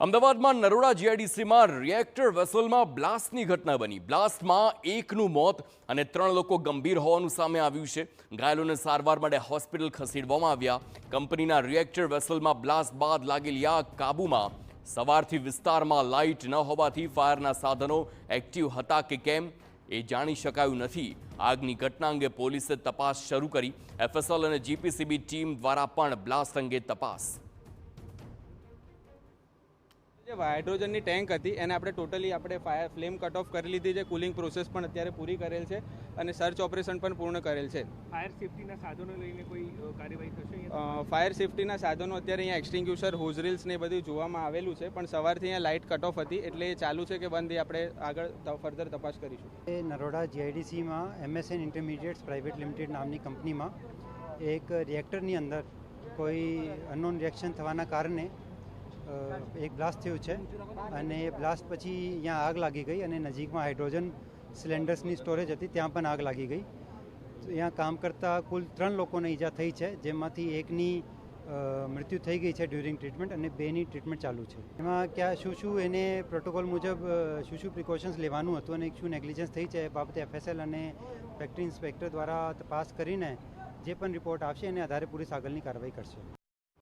અમદાવાદમાં નરોડા જીઆઈડીસીમાં રિએક્ટર વેસલમાં બ્લાસ્ટની ઘટના બની। બ્લાસ્ટમાં એકનું મોત અને 3 લોકો ગંભીર હોવાનું સામે આવ્યું છે। ઘાયલોને સારવાર માટે હોસ્પિટલ ખસેડવામાં આવ્યા। કંપનીના રિએક્ટર વેસલમાં બ્લાસ્ટ બાદ લાગેલી આગ કાબૂમાં। સવારથી વિસ્તારમાં લાઇટ ન હોવાથી ફાયરના સાધનો એક્ટિવ હતા કે કેમ એ જાણી શકાયું નથી। આગની ઘટના અંગે પોલીસે તપાસ શરૂ કરી। એફએસએલ અને જીપીસીબી ટીમ દ્વારા પણ બ્લાસ્ટ અંગે તપાસ। હાઇડ્રોજનની ટેન્ક હતી એને આપણે totally fire flame cut off કરી લીધી છે। કુલિંગ પ્રોસેસ પણ અત્યારે પૂરી કરેલ છે અને સર્ચ ઓપરેશન પણ પૂર્ણ કરેલ છે। ફાયર સેફટીના સાધનો લઈને કોઈ કાર્યવાહી થશે? ફાયર સેફટીના સાધનો અત્યારે અહીંયા એક્સટિંગ્યુશર હોઝરીલ્સ ને બધું જોવામાં આવેલું છે, પણ સવારથી અહીંયા લાઇટ કટ ઓફ હતી એટલે એ ચાલુ છે કે બંધ એ આપણે આગળ ફર્ધર તપાસ કરીશું। એ Naroda જીઆઈડીસીમાં MSN intermediates private limited નામની કંપનીમાં એક રિએક્ટરની અંદર કોઈ અનનોન રિએક્શન થવાના કારણે એક બ્લાસ્ટ થયું છે અને એ બ્લાસ્ટ પછી અહીંયા આગ લાગી ગઈ અને નજીકમાં હાઇડ્રોજન સિલિન્ડર્સની સ્ટોરેજ હતી ત્યાં પણ આગ લાગી ગઈ। અહીંયા કામ કરતા કુલ 3 લોકોને ઈજા થઈ છે, જેમાંથી એકની મૃત્યુ થઈ ગઈ છે ડ્યુરિંગ ટ્રીટમેન્ટ અને 2ની ટ્રીટમેન્ટ ચાલુ છે। એમાં શું એને પ્રોટોકોલ મુજબ શું પ્રિકોશન્સ લેવાનું હતું અને શું નેગ્લિજન્સ થઈ છે એ બાબતે એફએસએલ અને ફેક્ટરી ઇન્સ્પેક્ટર દ્વારા તપાસ કરીને જે પણ રિપોર્ટ આવશે એને આધારે પૂરી આગળની કાર્યવાહી કરશે।